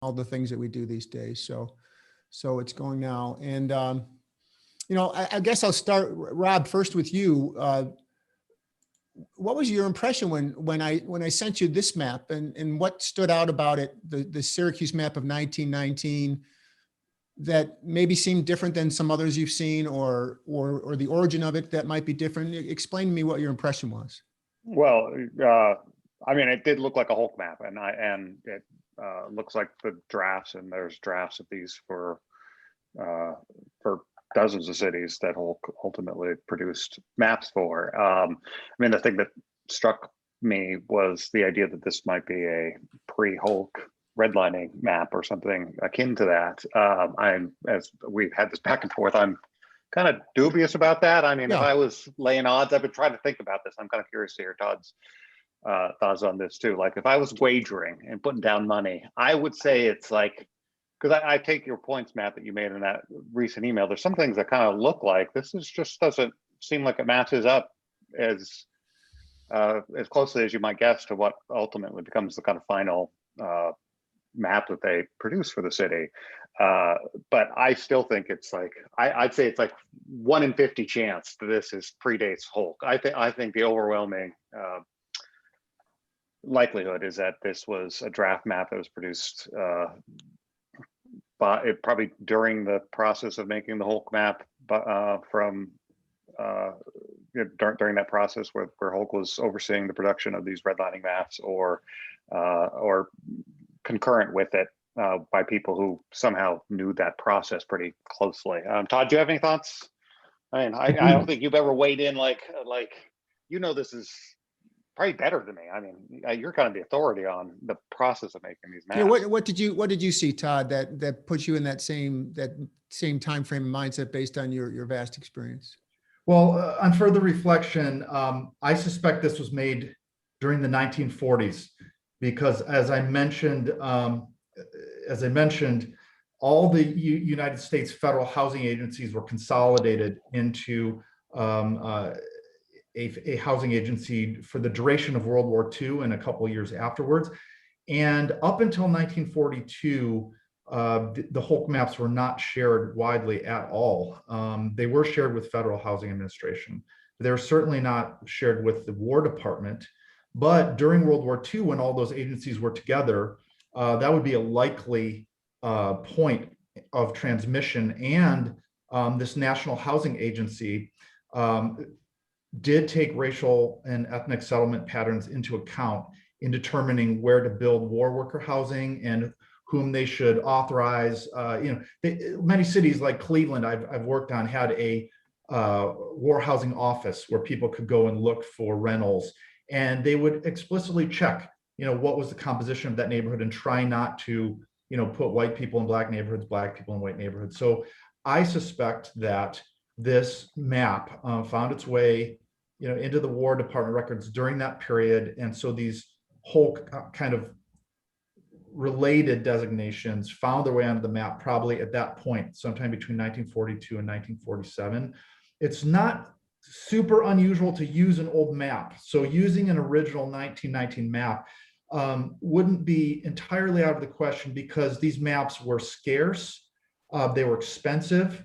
all the things that we do these days. So it's going now. And, I guess I'll start, Rob, first with you. What was your impression when I sent you this map, and what stood out about it, the Syracuse map of 1919, that maybe seemed different than some others you've seen, or the origin of it that might be different? Explain to me what your impression was. Well, I mean, it did look like a HOLC map, and it looks like the drafts, and there's drafts of these for dozens of cities that HOLC ultimately produced maps for. I mean, the thing that struck me was the idea that this might be a pre-HOLC redlining map or something akin to that. As we've had this back and forth, I'm kind of dubious about that. I mean, if I was laying odds, I've been trying to think about this. I'm kind of curious to hear Todd's thoughts on this too. Like, if I was wagering and putting down money, I would say it's like, because I take your points, Matt, that you made in that recent email. There's some things that kind of look like this is just doesn't seem like it matches up as closely as you might guess to what ultimately becomes the kind of final map that they produce for the city. But I still think it's like, I'd say it's like 1 in 50 chance that this is predates HOLC. I think the overwhelming likelihood is that this was a draft map that was produced probably during the process of making the HOLC map, during that process where HOLC was overseeing the production of these redlining maps, or concurrent with it by people who somehow knew that process pretty closely. Todd, do you have any thoughts? I mean, I don't think you've ever weighed in like this is probably better than me. I mean, you're kind of the authority on the process of making these maps. Yeah, what did you see, Todd, that puts you in that same time frame and mindset based on your vast experience? Well, on further reflection, I suspect this was made during the 1940s, because as I mentioned, all the United States federal housing agencies were consolidated into a housing agency for the duration of World War II and a couple of years afterwards. And up until 1942, the HOLC maps were not shared widely at all. They were shared with Federal Housing Administration. They were certainly not shared with the War Department. But during World War II, when all those agencies were together, that would be a likely point of transmission. And this National Housing Agency did take racial and ethnic settlement patterns into account in determining where to build war worker housing and whom they should authorize. Many cities like Cleveland I've worked on had a war housing office where people could go and look for rentals, and they would explicitly check, what was the composition of that neighborhood, and try not to, put white people in black neighborhoods, black people in white neighborhoods. So I suspect that this map found its way, into the War Department records during that period. And so these whole kind of related designations found their way onto the map probably at that point, sometime between 1942 and 1947. It's not super unusual to use an old map. So using an original 1919 map wouldn't be entirely out of the question, because these maps were scarce, they were expensive.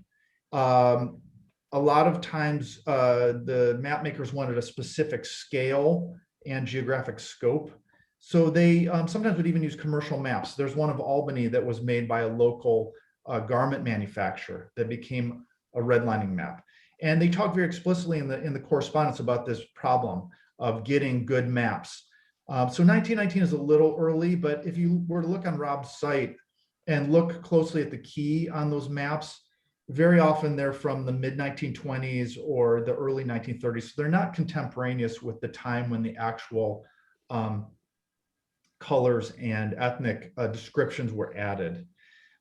A lot of times the map makers wanted a specific scale and geographic scope. So they sometimes would even use commercial maps. There's one of Albany that was made by a local garment manufacturer that became a redlining map. And they talk very explicitly in the correspondence about this problem of getting good maps. So 1919 is a little early, but if you were to look on Rob's site and look closely at the key on those maps, very often they're from the mid-1920s or the early 1930s. So they're not contemporaneous with the time when the actual colors and ethnic descriptions were added.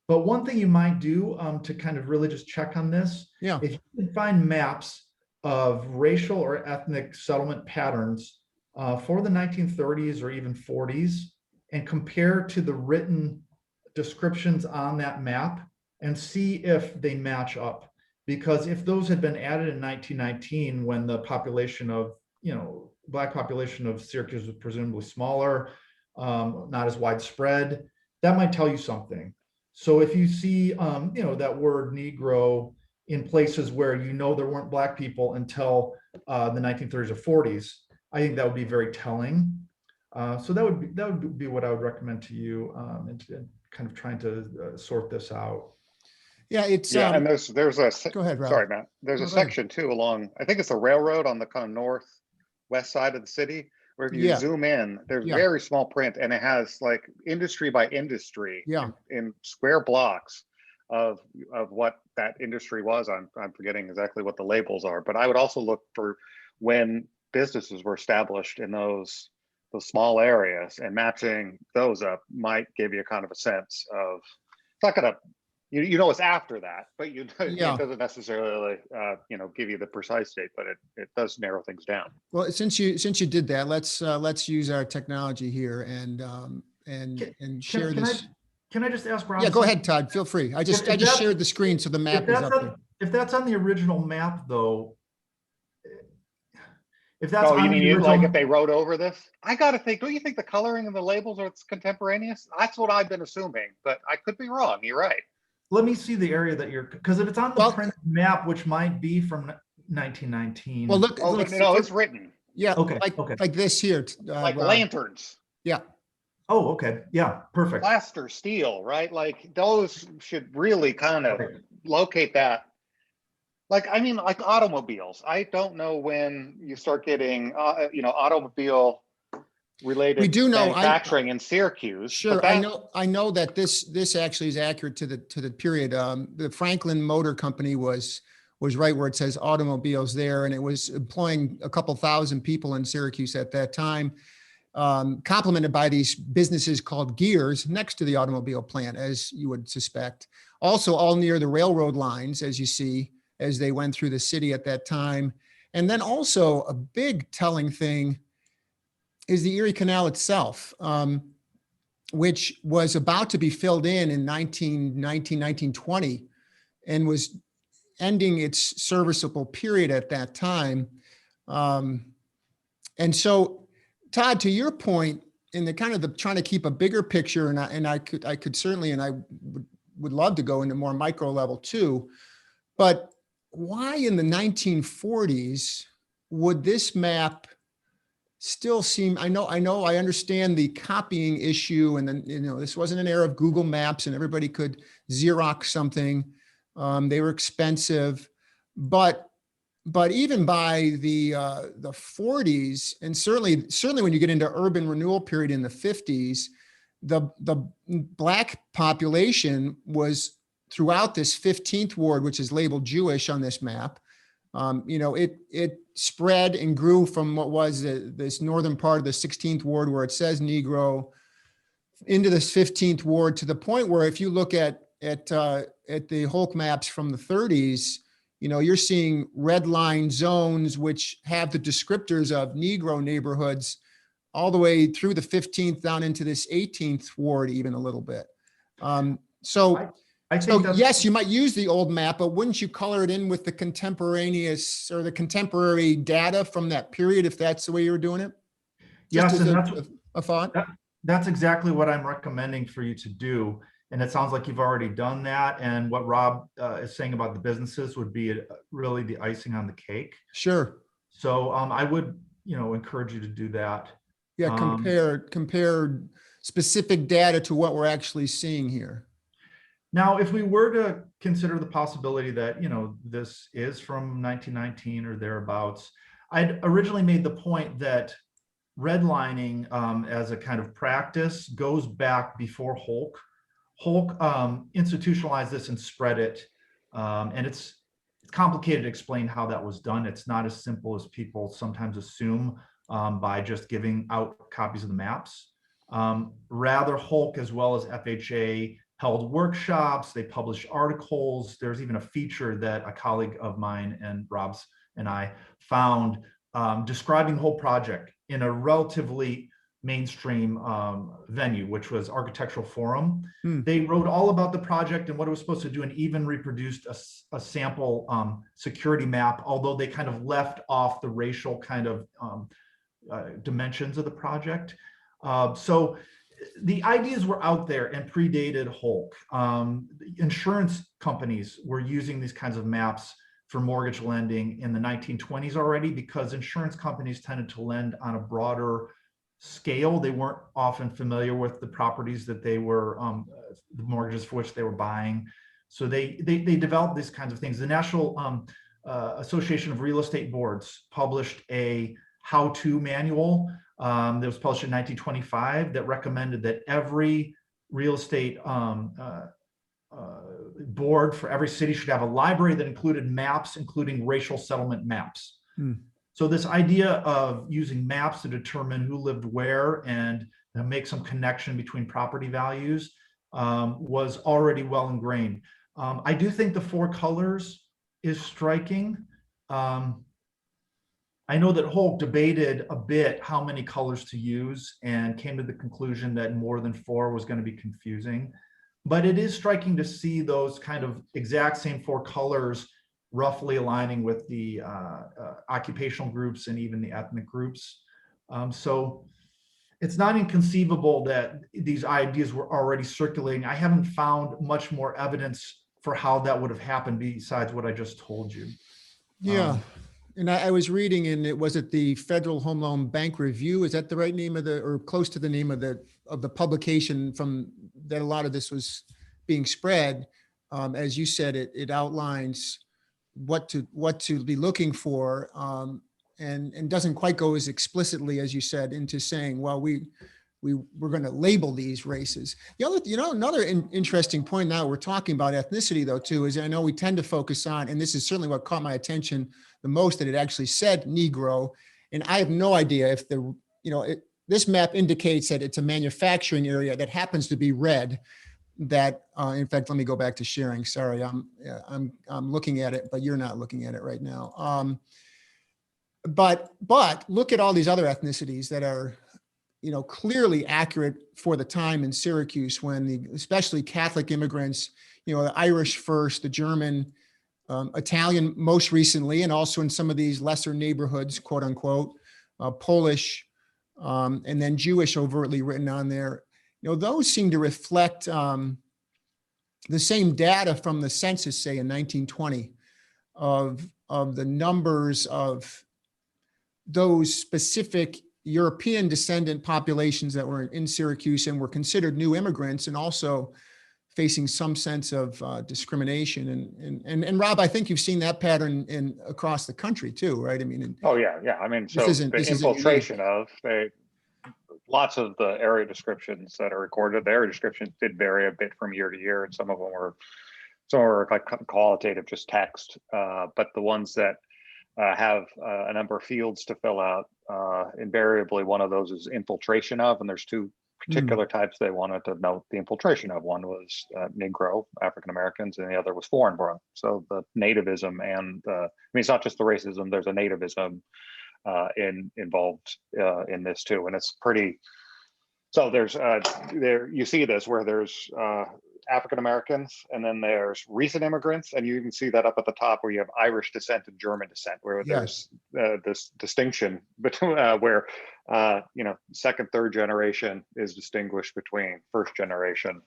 But one thing you might do to kind of really just check on this, if you can find maps of racial or ethnic settlement patterns for the 1930s or even 40s, and compare to the written descriptions on that map and see if they match up. Because if those had been added in 1919, when the population of, Black population of Syracuse was presumably smaller, not as widespread, that might tell you something. So if you see, you know, that word Negro in places where you know there weren't Black people until the 1930s or 40s, I think that would be very telling. So that would be what I would recommend to you, and kind of trying to sort this out. Yeah, it's Yeah, and there's a go ahead, Rob. sorry, Matt. There's No, a go ahead. section too along, I think it's a railroad on the kind of northwest side of the city, where if you Yeah. zoom in, there's Yeah. very small print, and it has like industry by industry Yeah. in square blocks of what that industry was. I'm forgetting exactly what the labels are, but I would also look for when businesses were established in those small areas, and matching those up might give you kind of a sense of, it's not gonna, you know, it's after that, but Yeah. it doesn't necessarily you know, give you the precise date, but it does narrow things down. Well, since you did that, let's use our technology here and share this. Can I just ask Rob? Yeah, go ahead, Todd. Feel free. I just shared the screen, so the map is up there. If that's on the original map, though, if that's Oh, you on mean the like original, if they wrote over this? I gotta think. Don't you think the coloring and the labels are contemporaneous? That's what I've been assuming, but I could be wrong. You're right. let me see the area that you're, because if it's on the print map, which might be from 1919. Well, look. Oh, no, it's written. Yeah. Okay. Like this here. Like Rob. lanterns. Yeah. Oh, okay. Yeah, perfect. Plaster steel, right? Like those should really kind of locate that. Like, I mean, like automobiles. I don't know when you start getting, you know, automobile related We do know manufacturing in Syracuse. Sure, I know that this actually is accurate to the period. The Franklin Motor Company was right where it says automobiles there, and it was employing a couple thousand people in Syracuse at that time, complemented by these businesses called Gears next to the automobile plant, as you would suspect. Also, all near the railroad lines, as you see, as they went through the city at that time. And then also a big telling thing is the Erie Canal itself, which was about to be filled in 1920, and was ending its serviceable period at that time. And so, Todd, to your point, in the kind of the trying to keep a bigger picture, and I could certainly, and I would love to go into more micro level too, but why in the 1940s would this map still seem, I understand the copying issue, and then, you know, this wasn't an era of Google Maps and everybody could Xerox something. They were expensive, but even by the 40s, and certainly when you get into urban renewal period in the 50s, the Black population was throughout this 15th ward, which is labeled Jewish on this map. You know, it spread and grew from what was this northern part of the 16th ward where it says Negro into this 15th ward, to the point where if you look at the HOLC maps from the 30s, you know, you're seeing red line zones which have the descriptors of Negro neighborhoods all the way through the 15th down into this 18th ward, even a little bit. So yes, you might use the old map, but wouldn't you color it in with the contemporaneous or the contemporary data from that period, if that's the way you were doing it? Yes, and that's a thought. That's exactly what I'm recommending for you to do. And it sounds like you've already done that. And what Rob is saying about the businesses would be really the icing on the cake. Sure. So I would, you know, encourage you to do that. Yeah, compare specific data to what we're actually seeing here. Now, if we were to consider the possibility that, you know, this is from 1919 or thereabouts, I'd originally made the point that redlining as a kind of practice goes back before HOLC. HOLC institutionalized this and spread it, and it's complicated to explain how that was done. It's not as simple as people sometimes assume by just giving out copies of the maps. Rather, HOLC as well as FHA held workshops, they published articles. There's even a feature that a colleague of mine and Rob's and I found describing the whole project in a relatively mainstream venue, which was Architectural Forum. They wrote all about the project and what it was supposed to do, and even reproduced a sample security map, although they kind of left off the racial kind of dimensions of the project. So the ideas were out there and predated HOLC. Insurance companies were using these kinds of maps for mortgage lending in the 1920s already, because insurance companies tended to lend on a broader scale. They weren't often familiar with the properties that they were, the mortgages for which they were buying. So they developed these kinds of things. The National Association of Real Estate Boards published a how-to manual that was published in 1925 that recommended that every real estate board for every city should have a library that included maps, including racial settlement maps. So this idea of using maps to determine who lived where and make some connection between property values was already well ingrained. I do think the 4 colors is striking. I know that HOLC debated a bit how many colors to use and came to the conclusion that more than 4 was going to be confusing. But it is striking to see those kind of exact same 4 colors roughly aligning with the occupational groups and even the ethnic groups. So it's not inconceivable that these ideas were already circulating. I haven't found much more evidence for how that would have happened besides what I just told you. Yeah. And I was reading, and it was at the Federal Home Loan Bank Review. Is that the right name of or close to the name of the publication from that a lot of this was being spread? As you said, it outlines what to be looking for, and doesn't quite go as explicitly as you said into saying, well, we're going to label these races. The other, another interesting point, now we're talking about ethnicity though too, is I know we tend to focus on, and this is certainly what caught my attention the most, that it actually said Negro. And I have no idea if this map indicates that it's a manufacturing area that happens to be red. That, in fact, let me go back to sharing. Sorry, I'm looking at it, but you're not looking at it right now. But look at all these other ethnicities that are, clearly accurate for the time in Syracuse, when especially Catholic immigrants, the Irish first, the German, Italian most recently, and also in some of these lesser neighborhoods, quote unquote, Polish, and then Jewish overtly written on there. Those seem to reflect the same data from the census, say in 1920, of the numbers of those specific European descendant populations that were in Syracuse and were considered new immigrants, and also facing some sense of discrimination. And Rob, I think you've seen that pattern across the country too, right? I mean, oh yeah. I mean, so the infiltration of lots of the area descriptions that are recorded, the area descriptions did vary a bit from year to year, and some were like qualitative, just text. But the ones that have a number of fields to fill out, invariably one of those is infiltration of, and there's 2 particular types they wanted to note the infiltration of. One was Negro, African Americans, and the other was foreign born. So the nativism and it's not just the racism, there's a nativism involved in this too. And it's pretty, so there's you see this where there's African Americans, and then there's recent immigrants, and you even see that up at the top where you have Irish descent and German descent, where there's this distinction between where second, third generation is distinguished between first generation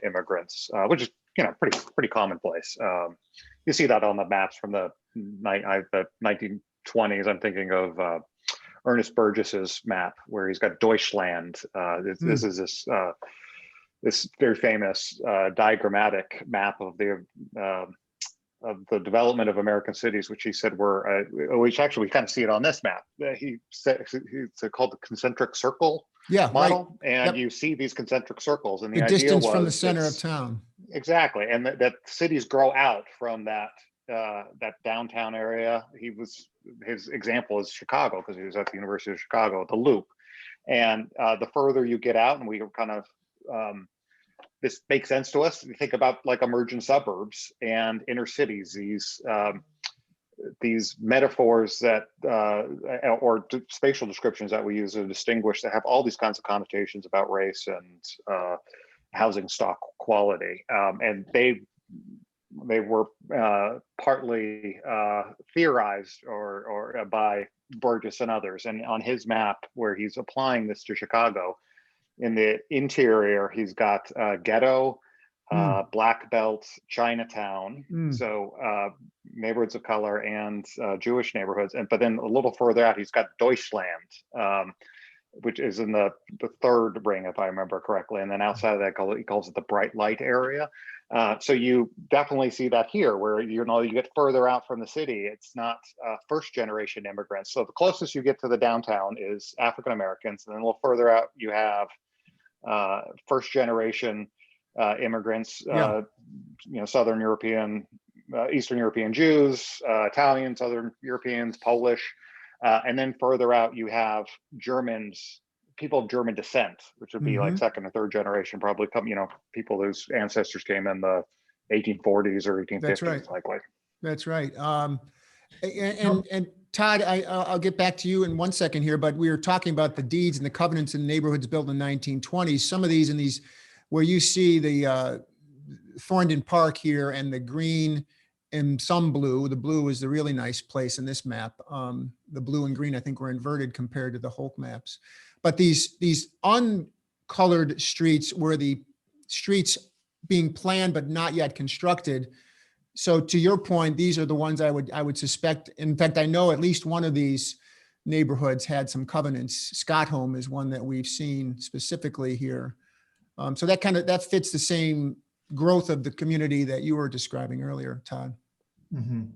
immigrants, which is pretty commonplace. You see that on the maps from the 1920s. I'm thinking of Ernest Burgess's map where he's got Deutschland. This is this very famous diagrammatic map of the development of American cities, which he said were, which actually we kind of see it on this map. He said it's called the concentric circle model, right. And you see these concentric circles, and the idea distance from the center of town. Exactly, and that cities grow out from that downtown area. His example is Chicago, because he was at the University of Chicago, the Loop, and the further you get out, and we kind of this makes sense to us. You think about like emergent suburbs and inner cities, these metaphors that or spatial descriptions that we use to distinguish, that have all these kinds of connotations about race and housing stock quality, and they were partly theorized or by Burgess and others. And on his map, where he's applying this to Chicago, In the interior, he's got ghetto, Mm. black belt, Chinatown. Mm. So neighborhoods of color and Jewish neighborhoods. But then a little further out, he's got Deutschland, which is in the third ring, if I remember correctly. And then outside of that, he calls it the bright light area. So you definitely see that here, where you get further out from the city. It's not first generation immigrants. So the closest you get to the downtown is African Americans, and then a little further out you have first generation immigrants, Yeah. Southern European, Eastern European Jews, Italian, Southern Europeans, Polish, and then further out you have Germans, people of German descent, which would be like Mhm. second or third generation, probably people whose ancestors came in the 1840s or That's 1850s, right. likely. That's right. No, And Todd, I'll get back to you in one second here, but we were talking about the deeds and the covenants in neighborhoods built in the 1920s. Some of these where you see the Thorndon Park here and the green and some blue. The blue is the really nice place in this map. The blue and green, I think, were inverted compared to the HOLC maps. But these uncolored streets were the streets being planned but not yet constructed. So to your point, these are the ones I would suspect. In fact, I know at least one of these neighborhoods had some covenants. Scott Home is one that we've seen specifically here. So that fits the same growth of the community that you were describing earlier, Todd. mhm.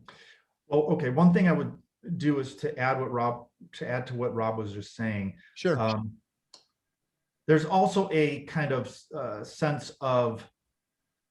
Well, okay. One thing I would do is to add to what Rob was just saying. Sure. There's also a kind of sense of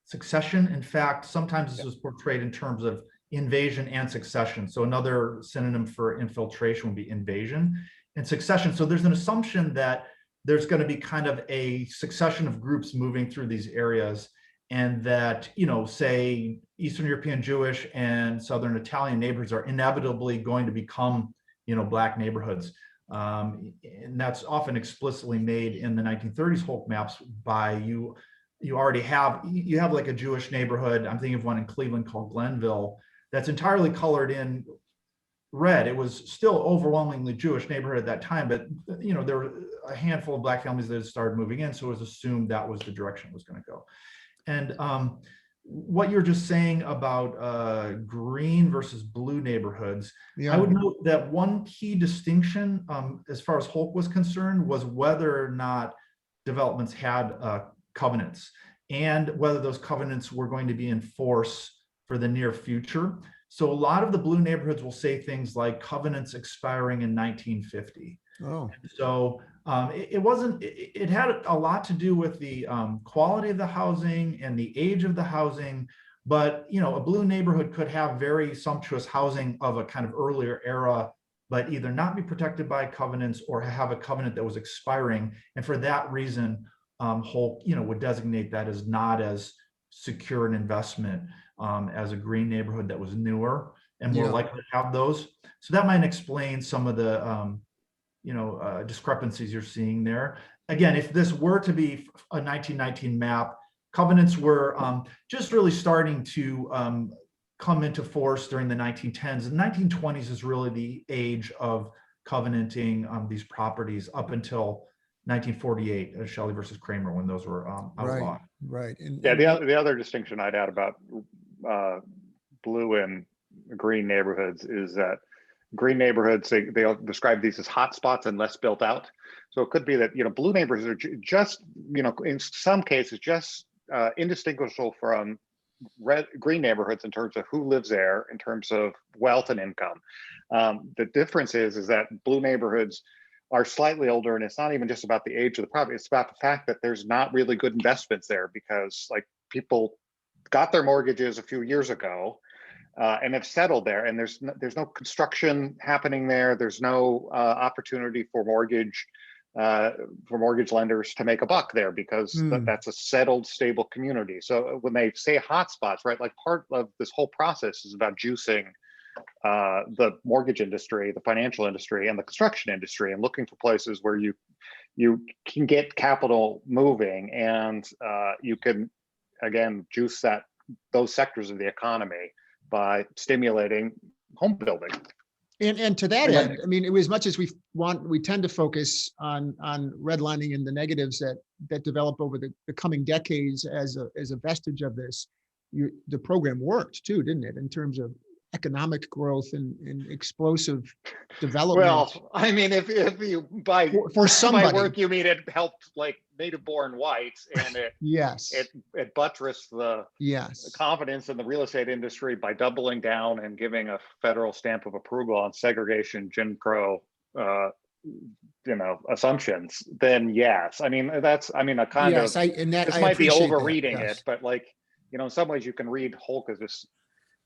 succession. In fact, sometimes this is portrayed in terms of invasion and succession. So another synonym for infiltration would be invasion and succession. So there's an assumption that there's going to be kind of a succession of groups moving through these areas, and that, say Eastern European Jewish and Southern Italian neighborhoods are inevitably going to become, Black neighborhoods. And that's often explicitly made in the 1930s HOLC maps by you have like a Jewish neighborhood. I'm thinking of one in Cleveland called Glenville that's entirely colored in red. It was still overwhelmingly Jewish neighborhood at that time, but there were a handful of Black families that had started moving in, so it was assumed that was the direction it was going to go. And what you're just saying about green versus blue neighborhoods, Yeah. I would note that one key distinction as far as HOLC was concerned was whether or not developments had covenants, and whether those covenants were going to be in force for the near future. So a lot of the blue neighborhoods will say things like covenants expiring in 1950. Oh. So it had a lot to do with the quality of the housing and the age of the housing. But, a blue neighborhood could have very sumptuous housing of a kind of earlier era, but either not be protected by covenants or have a covenant that was expiring. And for that reason, HOLC, would designate that as not as secure an investment as a green neighborhood that was newer and more likely to have those. So that might explain some of the discrepancies you're seeing there. Again, if this were to be a 1919 map, covenants were just really starting to come into force during the 1910s. The 1920s is really the age of covenanting these properties up until 1948, Shelley versus Kramer, when those were outlawed. Right. And The other distinction I'd add about blue and green neighborhoods is that green neighborhoods, they describe these as hot spots and less built out. So it could be that, blue neighborhoods are just, in some cases, just indistinguishable from green neighborhoods in terms of who lives there, in terms of wealth and income. The difference is that blue neighborhoods are slightly older, and it's not even just about the age of the property. It's about the fact that there's not really good investments there, because people got their mortgages a few years ago and have settled there, and there's no construction happening there. There's no opportunity for mortgage lenders to make a buck there, because that's a settled, stable community. So when they say hotspots, right, part of this whole process is about juicing the mortgage industry, the financial industry, and the construction industry, and looking for places where you can get capital moving, and you can, again, juice those sectors of the economy by stimulating home building. And to that Yeah. end, I mean, as much as we tend to focus on redlining and the negatives that develop over the coming decades as a vestige of this, the program worked too, didn't it? In terms of economic growth and explosive development. Well, I mean, if you by For somebody. by work you mean it helped like native-born whites, and Yes. it buttressed the Yes. confidence in the real estate industry by doubling down and giving a federal stamp of approval on segregation, Jim Crow, assumptions. Then yes, I mean that's a kind Yes, of this I might be appreciate that, overreading yes. it, but like in some ways you can read HOLC as this.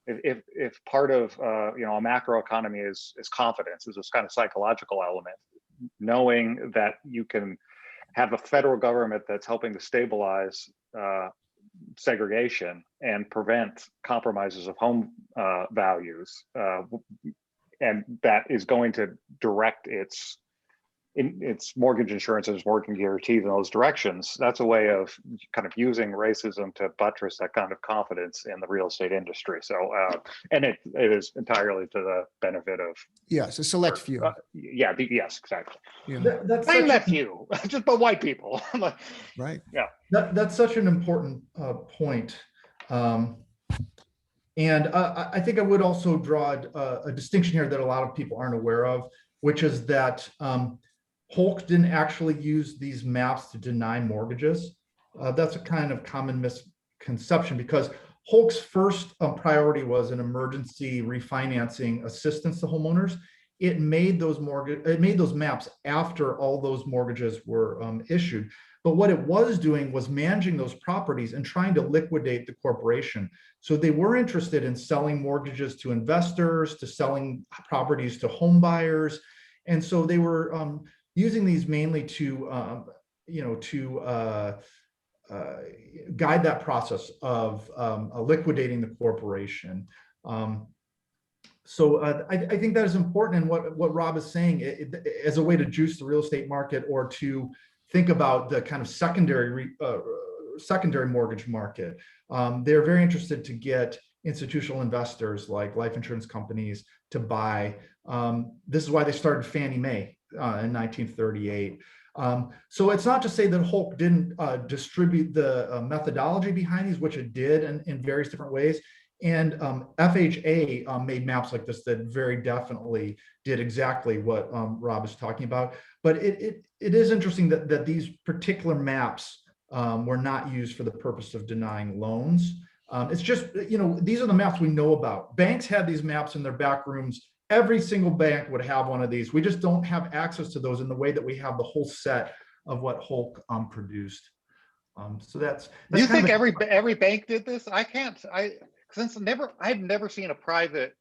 If part of a macro economy is confidence, is this kind of psychological element, knowing that you can have a federal government that's helping to stabilize segregation and prevent compromises of home values, and that is going to direct its mortgage insurance and its mortgage guarantees in those directions. That's a way of kind of using racism to buttress that kind of confidence in the real estate industry. So, and it is entirely to the benefit of Yes, a select few. yes, exactly. Yeah. That's Not even such that few, just but white people. Right. Yeah. That's such an important point. And I think I would also draw a distinction here that a lot of people aren't aware of, which is that HOLC didn't actually use these maps to deny mortgages. That's a kind of common misconception, because HOLC's first priority was an emergency refinancing assistance to homeowners. It made those maps after all those mortgages were issued. But what it was doing was managing those properties and trying to liquidate the corporation. So they were interested in selling mortgages to investors, to selling properties to home buyers. And so they were using these mainly to guide that process of liquidating the corporation. So I think that is important, and what Rob is saying as a way to juice the real estate market, or to think about the kind of secondary mortgage market. They're very interested to get institutional investors like life insurance companies to buy. This is why they started Fannie Mae in 1938. So it's not to say that HOLC didn't distribute the methodology behind these, which it did in various different ways. And FHA made maps like this that very definitely did exactly what Rob is talking about. But it is interesting that these particular maps were not used for the purpose of denying loans. It's just, these are the maps we know about. Banks had these maps in their back rooms. Every single bank would have one of these. We just don't have access to those in the way that we have the whole set of what HOLC produced. So that's Do you think every bank did this? I can't. I've never seen a private.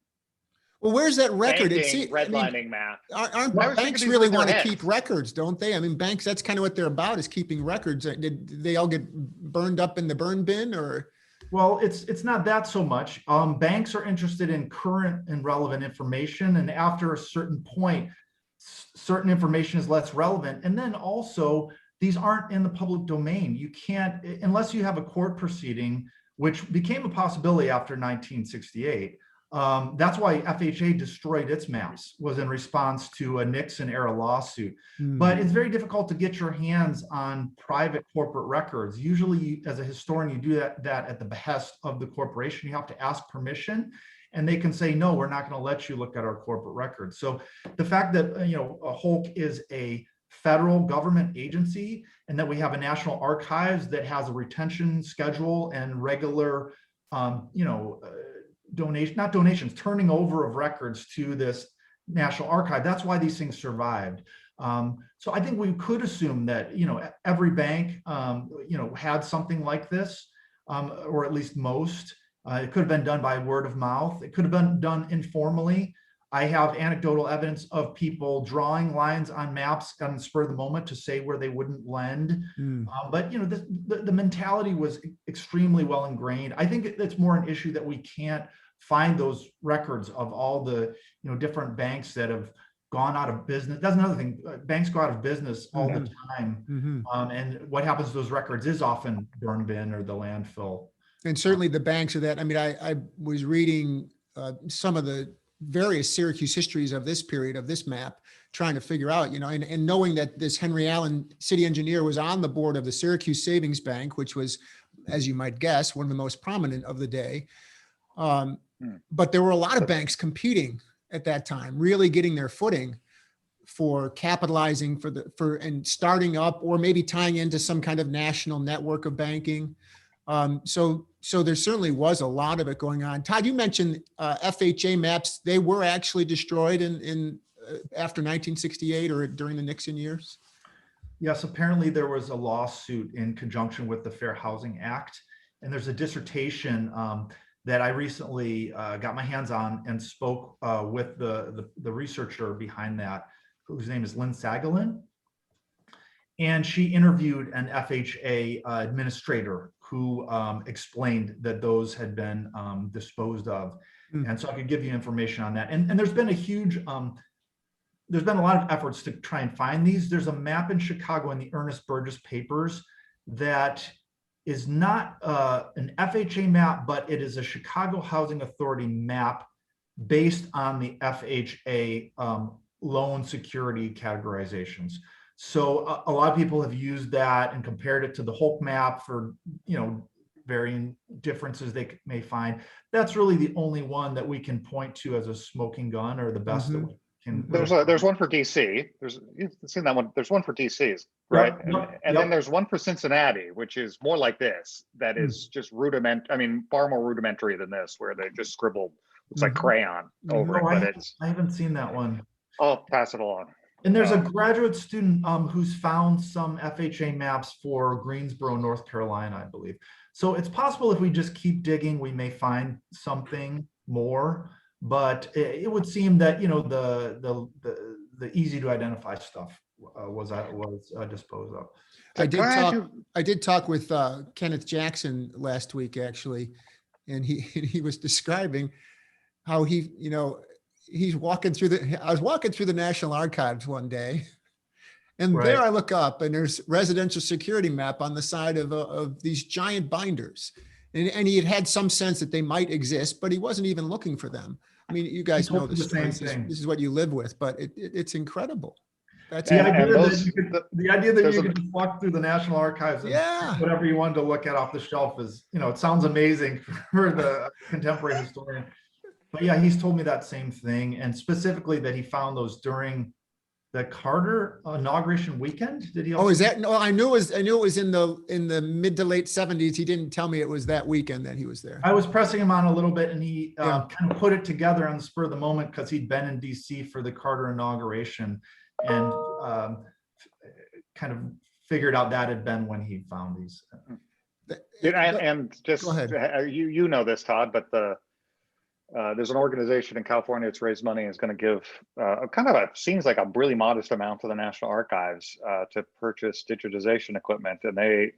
Well, where's that record? Redlining map. Aren't banks really want to keep records, don't they? I mean, banks, that's kind of what they're about, is keeping records. Did they all get burned up in the burn bin, or? Well, it's not that so much. Banks are interested in current and relevant information, and after a certain point, certain information is less relevant. And then also, these aren't in the public domain. You can't, unless you have a court proceeding, which became a possibility after 1968. That's why FHA destroyed its maps, was in response to a Nixon era lawsuit. But it's very difficult to get your hands on private corporate records. Usually, as a historian, you do that at the behest of the corporation. You have to ask permission, and they can say, no, we're not going to let you look at our corporate records. So the fact that HOLC is a federal government agency, and that we have a national archives that has a retention schedule and regular turning over of records to this national archive. That's why these things survived. So I think we could assume that every bank had something like this, or at least most. It could have been done by word of mouth. It could have been done informally. I have anecdotal evidence of people drawing lines on maps on the spur of the moment to say where they wouldn't lend. But the mentality was extremely well ingrained. I think it's more an issue that we can't find those records of all the different banks that have gone out of business. That's another thing. Banks go out of business all the time, and what happens to those records is often burn bin or the landfill. And certainly the banks are that. I mean, I was reading some of the various Syracuse histories of this period, of this map, trying to figure out, and knowing that this Henry Allen city engineer was on the board of the Syracuse Savings Bank, which was, as you might guess, one of the most prominent of the day. But there were a lot of banks competing at that time, really getting their footing for capitalizing and starting up, or maybe tying into some kind of national network of banking. So there certainly was a lot of it going on. Todd, you mentioned FHA maps. They were actually destroyed in after 1968 or during the Nixon years. Yes, apparently there was a lawsuit in conjunction with the Fair Housing Act, and there's a dissertation that I recently got my hands on and spoke with the researcher behind that, whose name is Lynn Sagalin. And she interviewed an FHA administrator who explained that those had been disposed of. And so I could give you information on that. And there's been a huge, there's been a lot of efforts to try and find these. There's a map in Chicago in the Ernest Burgess papers that is not an FHA map, but it is a Chicago Housing Authority map based on the FHA loan security categorizations. So a lot of people have used that and compared it to the HOLC map for, varying differences they may find. That's really the only one that we can point to as a smoking gun, or the best that we can. There's one for DC. You've seen that one. There's one for DC's, right? And then there's one for Cincinnati, which is more like this. That is just far more rudimentary than this, where they just scribbled, looks like crayon over it. But I haven't seen that one. I'll pass it along. And there's a graduate student who's found some FHA maps for Greensboro, North Carolina, I believe. So it's possible if we just keep digging, we may find something more. But it would seem that the easy to identify stuff was disposed of. I did talk with Kenneth Jackson last week, actually, and he was describing how he's walking through I was walking through the National Archives one day, and there I look up and there's residential security map on the side of these giant binders. And he had some sense that they might exist, but he wasn't even looking for them. I mean, you guys know this. This is what you live with, but it's incredible. That's the idea that you could just walk through the National Archives and whatever you wanted to look at off the shelf is, it sounds amazing for the contemporary historian. But yeah, he's told me that same thing, and specifically that he found those during the Carter inauguration weekend. Did he? Is that? No, I knew it was in the mid to late 70s. He didn't tell me it was that weekend that he was there. I was pressing him on a little bit, and he kind of put it together on the spur of the moment because he'd been in DC for the Carter inauguration, and kind of figured out that had been when he found these. And just go ahead. You know this, Todd, but there's an organization in California that's raised money and is going to give seems like a really modest amount to the National Archives to purchase digitization equipment, and they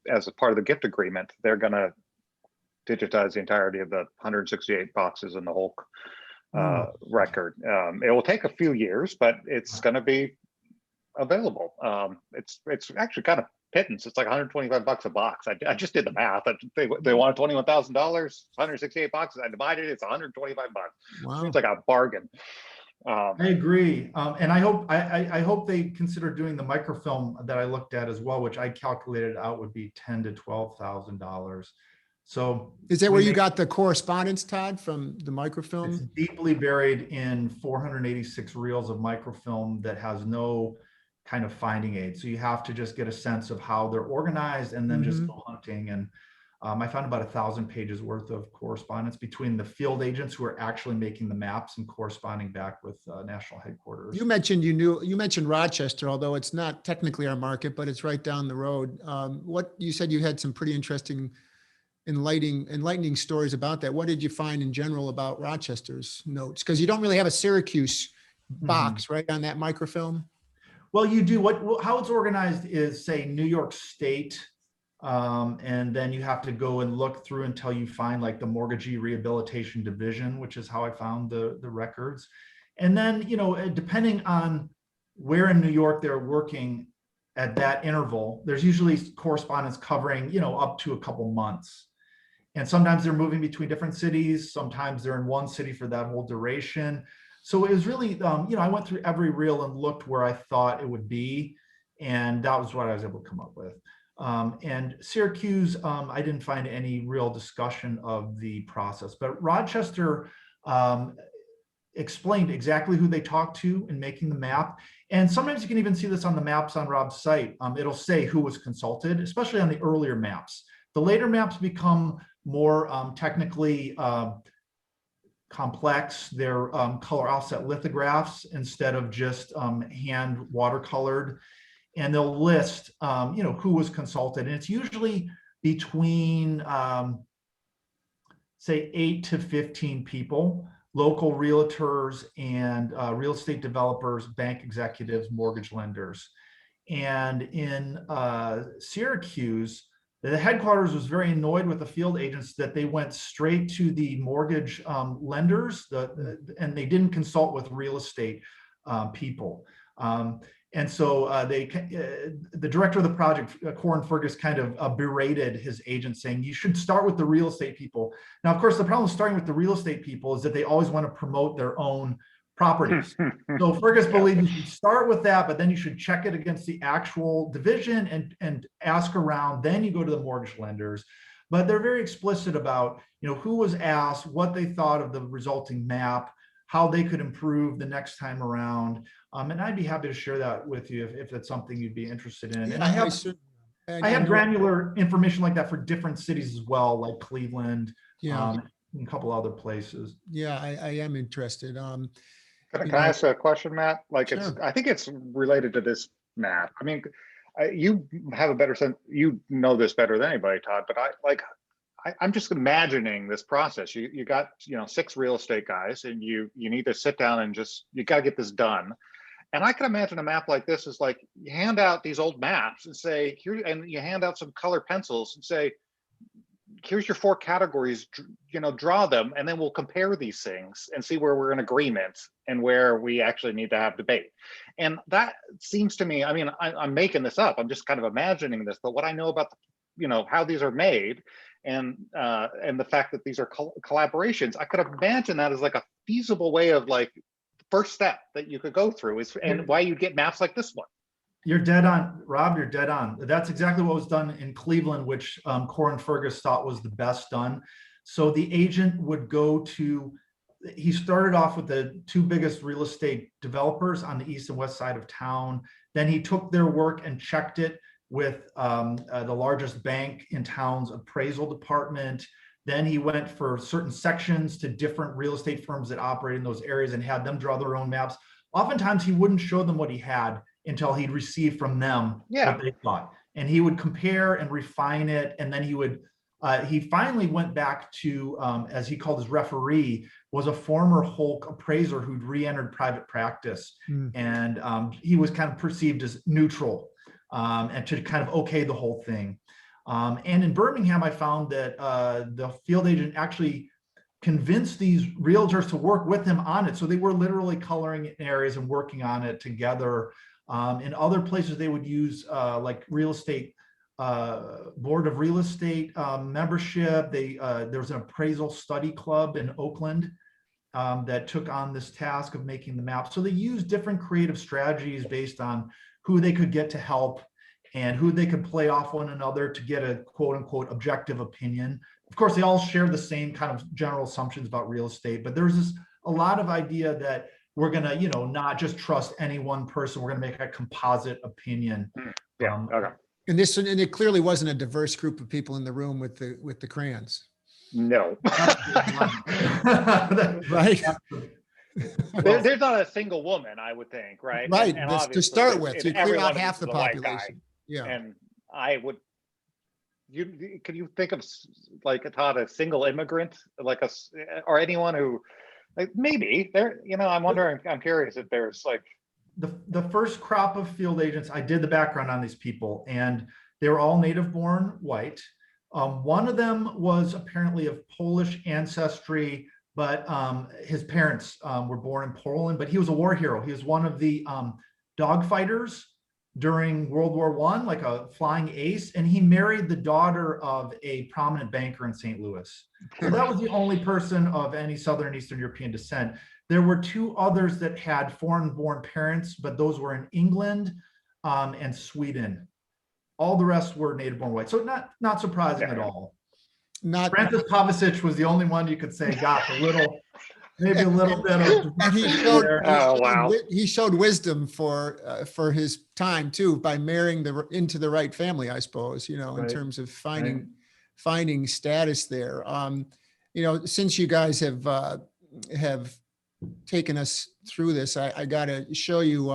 as a part of the gift agreement, they're going to digitize the entirety of the 168 boxes in the HOLC record. It will take a few years, but it's going to be available. It's actually kind of pittance. It's like $125 a box. I just did the math. They wanted $21,000, 168 boxes. I divided it. It's $125. Wow. Seems like a bargain. I agree, and I hope they consider doing the microfilm that I looked at as well, which I calculated out would be $10,000 to $12,000. So is that where you got the correspondence, Todd, from the microfilm? It's deeply buried in 486 reels of microfilm that has no kind of finding aid. So you have to just get a sense of how they're organized and then just go hunting. And I found about 1,000 pages worth of correspondence between the field agents who are actually making the maps and corresponding back with national headquarters. You mentioned Rochester, although it's not technically our market, but it's right down the road. What you said, you had some pretty interesting enlightening stories about that. What did you find in general about Rochester's notes? Because you don't really have a Syracuse box, right, on that microfilm? Well, you do. How it's organized is, say, New York State, and then you have to go and look through until you find like the Mortgagee Rehabilitation Division, which is how I found the records. And then, depending on where in New York they're working at that interval, there's usually correspondence covering, up to a couple months. And sometimes they're moving between different cities. Sometimes they're in one city for that whole duration. So it was really, I went through every reel and looked where I thought it would be. And that was what I was able to come up with. And Syracuse, I didn't find any real discussion of the process, but Rochester explained exactly who they talked to in making the map. And sometimes you can even see this on the maps on Rob's site. It'll say who was consulted, especially on the earlier maps. The later maps become more technically complex. They're color offset lithographs instead of just hand watercolored. And they'll list, who was consulted. And it's usually between, say, 8 to 15 people, local realtors and real estate developers, bank executives, mortgage lenders. And in Syracuse, the headquarters was very annoyed with the field agents that they went straight to the mortgage lenders, and they didn't consult with real estate people. And so the director of the project, Corin Fergus, kind of berated his agent, saying, you should start with the real estate people. Now, of course, the problem with starting with the real estate people is that they always want to promote their own properties. So Fergus believed you should start with that, but then you should check it against the actual division and ask around. Then you go to the mortgage lenders. But they're very explicit about, who was asked, what they thought of the resulting map, how they could improve the next time around. And I'd be happy to share that with you if it's something you'd be interested in. And I have granular information like that for different cities as well, like Cleveland, and a couple other places. Yeah, I am interested. Can I ask a question, Matt? Sure. I think it's related to this map. I mean, you have a better sense. You know this better than anybody, Todd. But I'm just imagining this process. You got 6 real estate guys, and you need to sit down and you got to get this done. And I can imagine a map like this is like you hand out these old maps and say here, and you hand out some color pencils and say, here's your 4 categories. Draw them, and then we'll compare these things and see where we're in agreement and where we actually need to have debate. And that seems to me, I mean, I'm making this up. I'm just kind of imagining this, but what I know about how these are made and the fact that these are collaborations, I could imagine that as like a feasible way of like first step that you could go through and why you get maps like this one. You're dead on, Rob. You're dead on. That's exactly what was done in Cleveland, which Corin Fergus thought was the best done. So the agent would go to, he started off with the 2 biggest real estate developers on the east and west side of town. Then he took their work and checked it with the largest bank in town's appraisal department. Then he went for certain sections to different real estate firms that operate in those areas and had them draw their own maps. Oftentimes he wouldn't show them what he had until he'd received from them what they thought. And he would compare and refine it. And then he finally went back to, as he called his referee, was a former HOLC appraiser who'd re-entered private practice. And he was kind of perceived as neutral and to kind of okay the whole thing. And in Birmingham, I found that the field agent actually convinced these realtors to work with him on it. So they were literally coloring in areas and working on it together. In other places, they would use like real estate, board of real estate membership. There was an appraisal study club in Oakland that took on this task of making the map. So they used different creative strategies based on who they could get to help and who they could play off one another to get a quote unquote objective opinion. Of course, they all share the same kind of general assumptions about real estate, but there's a lot of idea that we're going to, not just trust any one person. We're going to make a composite opinion. Okay. And it clearly wasn't a diverse group of people in the room with the crayons. No. Right. There's not a single woman, I would think, right? Right. And To start with, you clear out everyone half is the a white population. Yeah. And I would, can you think of like Todd, a single immigrant, or anyone who, like maybe there, I'm wondering, I'm curious if there's like. The first crop of field agents, I did the background on these people, and they were all native born white. One of them was apparently of Polish ancestry, but his parents were born in Poland, but he was a war hero. He was one of the dog fighters during World War I, like a flying ace, and he married the daughter of a prominent banker in St. Louis. So that was the only person of any Southern and Eastern European descent. There were two others that had foreign-born parents, but those were in England and Sweden. All the rest were native-born white. So not surprising at all. Not, Francis Pavicic was the only one you could say got a little, maybe a little bit of. and he there. wow. he showed wisdom for his time too, by marrying into the right family, I suppose, you know, in Right. terms of finding status there. You know, since you guys have taken us through this, I got to show you,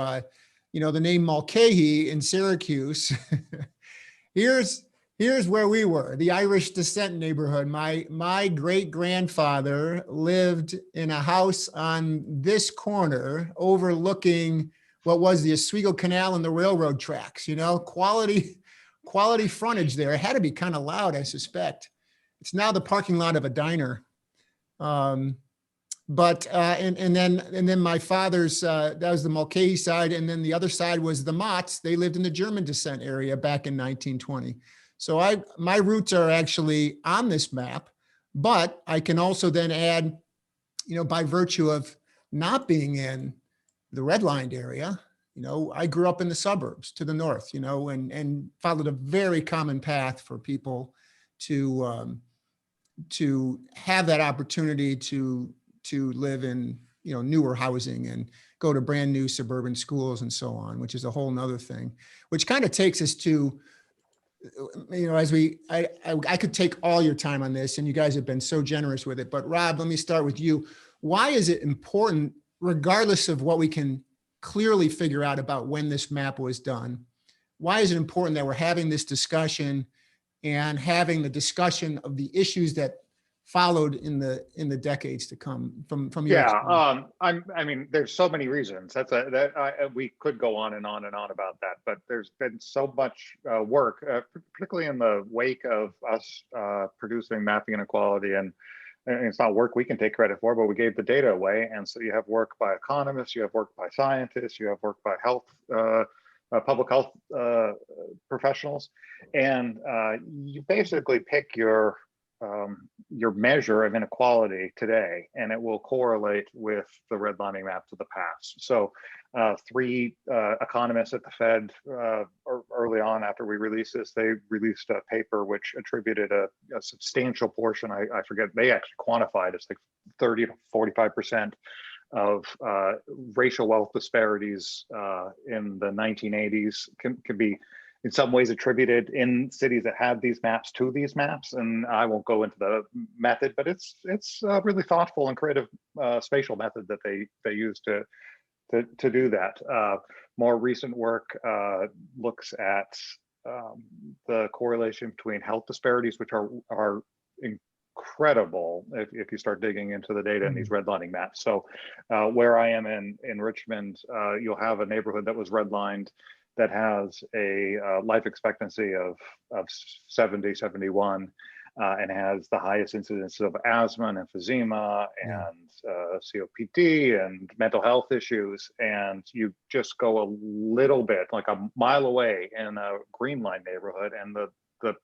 you know, the name Mulcahy in Syracuse. Here's where we were, the Irish descent neighborhood. My great grandfather lived in a house on this corner overlooking what was the Oswego Canal and the railroad tracks. You know, quality frontage there. It had to be kind of loud, I suspect. It's now the parking lot of a diner. And then my father's, that was the Mulcahy side. And then the other side was the Motts. They lived in the German descent area back in 1920. So my roots are actually on this map, but I can also then add, you know, by virtue of not being in the redlined area, you know, I grew up in the suburbs to the north, you know, and followed a very common path for people to have that opportunity to live in, you know, newer housing and go to brand new suburban schools and so on, which is a whole nother thing, which kind of takes us to, you know, as I could take all your time on this, and you guys have been so generous with it, but Rob, let me start with you. Why is it important, regardless of what we can clearly figure out about when this map was done, why is it important that we're having this discussion and having the discussion of the issues that followed in the decades to come from your Yeah, I mean, there's so many reasons. We could go on and on and on about that, but there's been so much work, particularly in the wake of us producing mapping inequality, and it's not work we can take credit for, but we gave the data away. And so you have work by economists, you have work by scientists, you have work by public health professionals, and you basically pick your measure of inequality today, and it will correlate with the redlining maps of the past. So three economists at the Fed early on after we released this, they released a paper which attributed a substantial portion, I forget, they actually quantified it's like 30 to 45% of racial wealth disparities in the 1980s can be in some ways attributed in cities that had these maps to these maps. And I won't go into the method, but it's a really thoughtful and creative spatial method that they use to do that. More recent work looks at the correlation between health disparities, which are incredible if you start digging into the data in these redlining maps. So where I am in Richmond, you'll have a neighborhood that was redlined that has a life expectancy of 70, 71, and has the highest incidence of asthma and emphysema and COPD and mental health issues. And you just go a little bit, like a mile away in a green line neighborhood, and the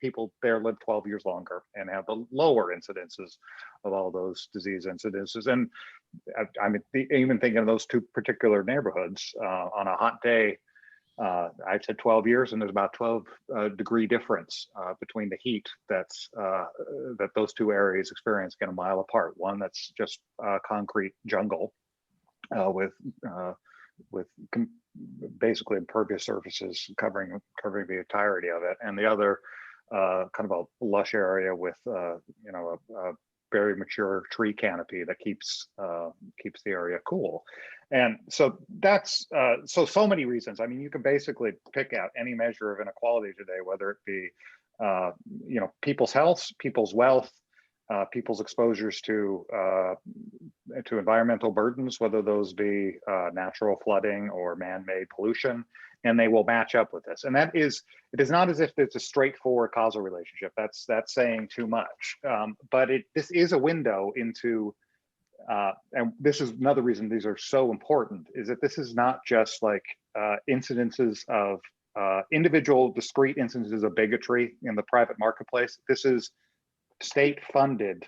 people there live 12 years longer and have the lower incidences of all those disease incidences. And I mean, even thinking of those two particular neighborhoods on a hot day, I've said 12 years, and there's about 12 degree difference between the heat that those two areas experience, again, a mile apart. One that's just concrete jungle with basically impervious surfaces covering the entirety of it, and the other kind of a lush area with a very mature tree canopy that keeps the area cool. And so that's so many reasons. I mean, you can basically pick out any measure of inequality today, whether it be people's health, people's wealth, people's exposures to environmental burdens, whether those be natural flooding or man-made pollution, and they will match up with this. And it is not as if it's a straightforward causal relationship. That's saying too much. But this is a window into, and this is another reason these are so important, is that this is not just like incidences of individual discrete instances of bigotry in the private marketplace. This is state-funded,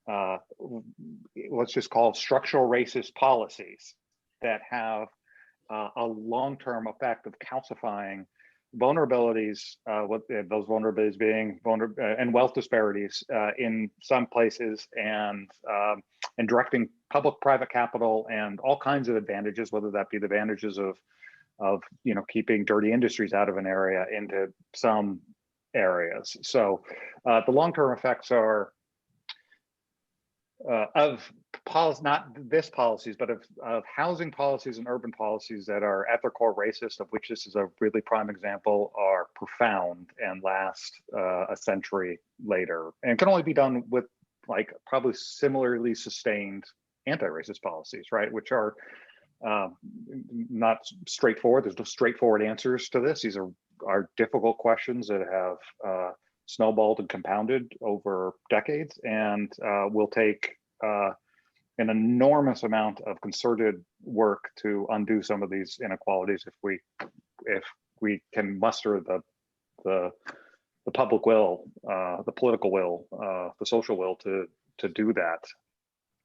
let's just call it structural racist policies that have a long-term effect of calcifying vulnerabilities, those vulnerabilities being and wealth disparities in some places, and directing public-private capital and all kinds of advantages, whether that be the advantages of keeping dirty industries out of an area into some areas. So the long-term effects are of policy, not this policies, but of housing policies and urban policies that are at their core racist, of which this is a really prime example, are profound and last a century later, and can only be done with like probably similarly sustained anti-racist policies, right? Which are not straightforward. There's no straightforward answers to this. These are difficult questions that have snowballed and compounded over decades, and will take an enormous amount of concerted work to undo some of these inequalities if we can muster the public will, the political will, the social will to do that.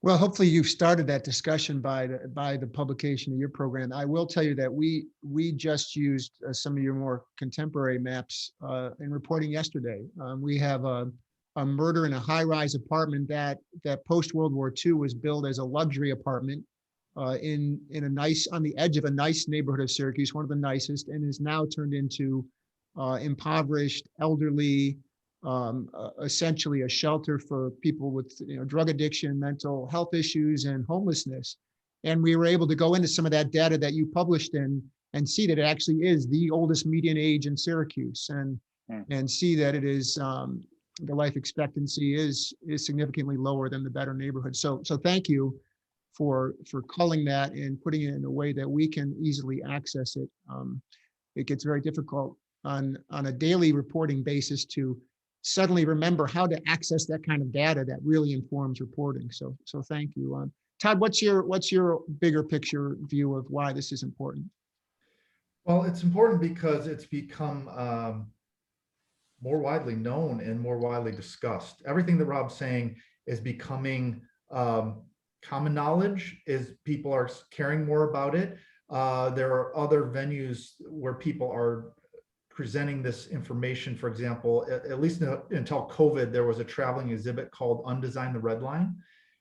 Well, hopefully you've started that discussion by the publication of your program. I will tell you that we just used some of your more contemporary maps in reporting yesterday. We have a murder in a high-rise apartment that post World War II was built as a luxury apartment in a nice, on the edge of a nice neighborhood of Syracuse, one of the nicest, and is now turned into impoverished, elderly, essentially a shelter for people with drug addiction, mental health issues, and homelessness. And we were able to go into some of that data that you published in and see that it actually is the oldest median age in Syracuse, and see that it is the life expectancy is significantly lower than the better neighborhoods. So thank you for culling that and putting it in a way that we can easily access it. It gets very difficult on a daily reporting basis to suddenly remember how to access that kind of data that really informs reporting. So thank you. Todd, what's your bigger picture view of why this is important? Well, it's important because it's become more widely known and more widely discussed. Everything that Rob's saying is becoming common knowledge, is people are caring more about it. There are other venues where people are presenting this information. For example, at least until COVID, there was a traveling exhibit called Undesign the Red Line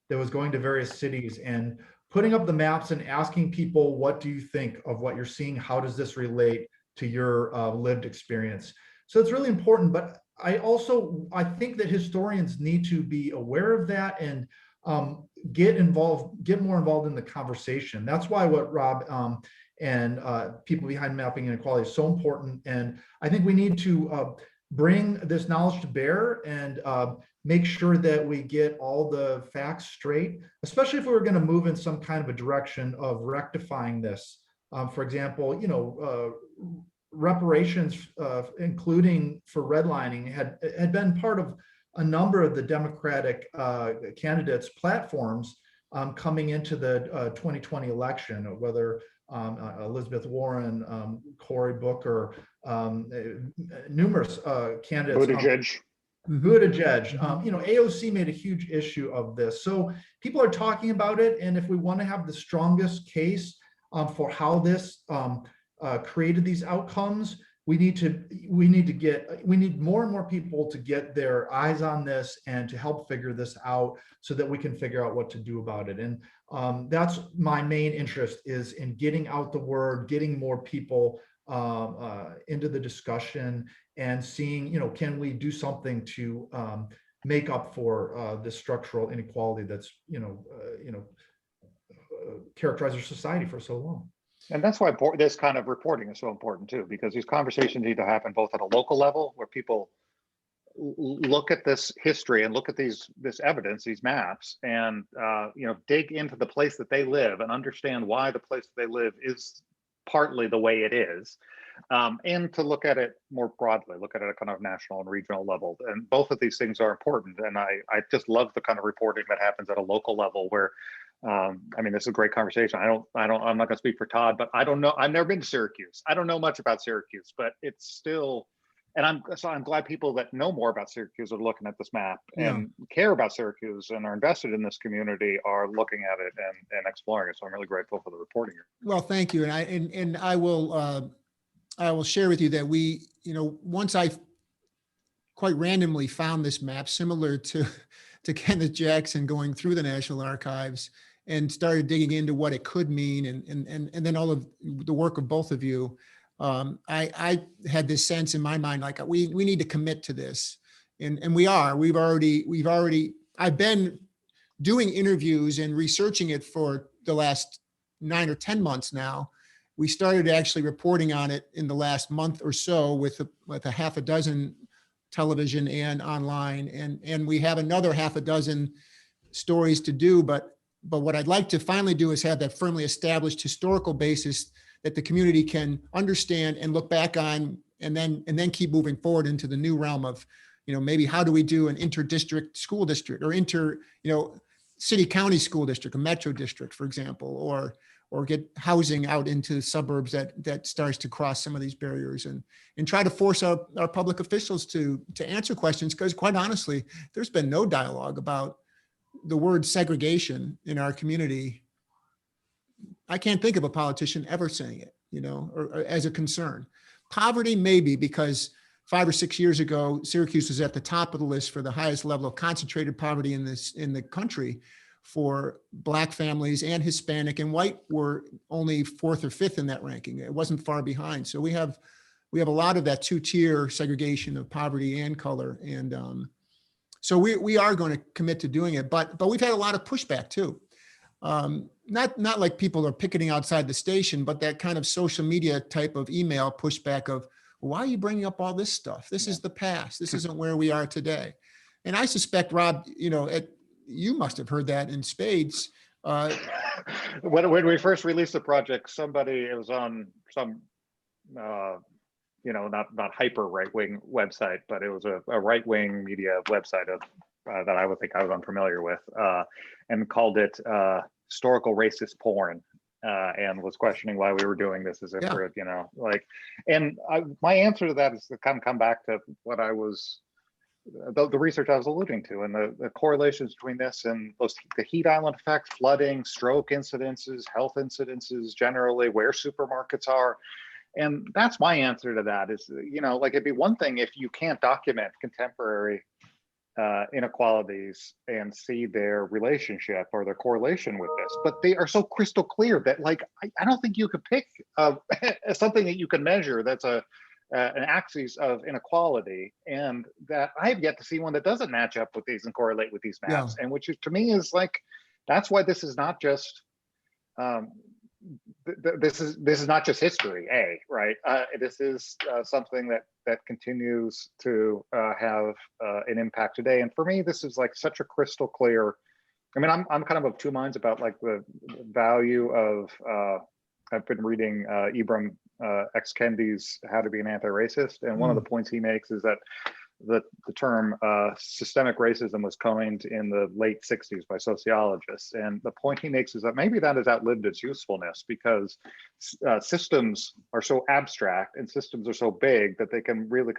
that was going to various cities and putting up the maps and asking people, what do you think of what you're seeing? How does this relate to your lived experience? So it's really important, but I think that historians need to be aware of that and get more involved in the conversation. That's why what Rob and people behind mapping inequality is so important. And I think we need to bring this knowledge to bear and make sure that we get all the facts straight, especially if we were going to move in some kind of a direction of rectifying this. For example, reparations, including for redlining, had been part of a number of the Democratic candidates' platforms coming into the 2020 election, whether Elizabeth Warren, Cory Booker, numerous candidates. Buttigieg. AOC made a huge issue of this. So people are talking about it, and if we want to have the strongest case for how this created these outcomes, we need more and more people to get their eyes on this and to help figure this out so that we can figure out what to do about it. And that's my main interest, is in getting out the word, getting more people into the discussion, and seeing, can we do something to make up for the structural inequality that's characterized our society for so long. And that's why this kind of reporting is so important too, because these conversations need to happen both at a local level, where people look at this history and look at this evidence, these maps, and dig into the place that they live and understand why the place that they live is partly the way it is, and to look at it more broadly, look at it at a kind of national and regional level. And both of these things are important. And I just love the kind of reporting that happens at a local level, where I mean, this is a great conversation. I'm not going to speak for Todd, but I don't know. I've never been to Syracuse. I don't know much about Syracuse, but it's still, and I'm glad people that know more about Syracuse are looking at this map and care about Syracuse and are invested in this community are looking at it and exploring it. So I'm really grateful for the reporting here. Well, thank you. And I will share with you that we, once I quite randomly found this map similar to Kenneth Jackson going through the National Archives and started digging into what it could mean and then all of the work of both of you, I had this sense in my mind, like we need to commit to this. And we are, I've been doing interviews and researching it for the last 9 or 10 months now. We started actually reporting on it in the last month or so with a half a dozen television and online, and we have another half a dozen stories to do. But what I'd like to finally do is have that firmly established historical basis that the community can understand and look back on, and then keep moving forward into the new realm of, maybe how do we do an inter-district school district or city county school district, a metro district, for example, or get housing out into suburbs that starts to cross some of these barriers, and try to force our public officials to answer questions, because quite honestly, there's been no dialogue about the word segregation in our community. I can't think of a politician ever saying it, or as a concern. Poverty, maybe, because 5 or 6 years ago, Syracuse was at the top of the list for the highest level of concentrated poverty in the country for Black families, and Hispanic and white were only 4th or 5th in that ranking. It wasn't far behind. So we have a lot of that 2-tier segregation of poverty and color. And so we are going to commit to doing it, but we've had a lot of pushback too. Not like people are picketing outside the station, but that kind of social media type of email pushback of, why are you bringing up all this stuff? This is the past. This isn't where we are today. And I suspect, Rob, you must have heard that in spades. When we first released the project, it was on some, not hyper right-wing website, but it was a right-wing media website that I would think I was unfamiliar with, and called it historical racist porn, and was questioning why we were doing this as if we're, my answer to that is to kind of come back to what I was, the research I was alluding to, and the correlations between this and the heat island effect, flooding, stroke incidences, health incidences generally, where supermarkets are. And that's my answer to that is, it'd be one thing if you can't document contemporary inequalities and see their relationship or their correlation with this, but they are so crystal clear that I don't think you could pick something that you can measure that's an axis of inequality, and that I've yet to see one that doesn't match up with these and correlate with these maps. And which to me is that's why this is not just this is not just history, right? This is something that continues to have an impact today. And for me, this is such a crystal clear. I mean, I'm kind of 2 minds about the value of. I've been reading Ibram X. Kendi's How to Be an Anti-Racist, and one of the points he makes is that the term systemic racism was coined in the late 60s by sociologists. And the point he makes is that maybe that has outlived its usefulness, because systems are so abstract and systems are so big that they can really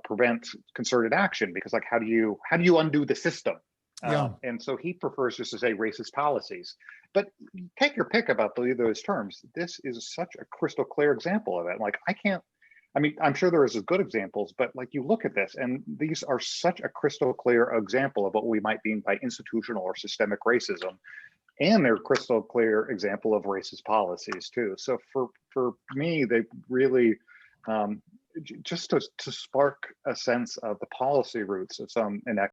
prevent concerted action, because how do you undo the system? And so he prefers just to say racist policies, but take your pick about those terms. This is such a crystal clear example of it. I'm sure there is good examples, but you look at this and these are such a crystal clear example of what we might mean by institutional or systemic racism. And they're a crystal clear example of racist policies too. So for me, they really, just to spark a sense of the policy roots of some inequity.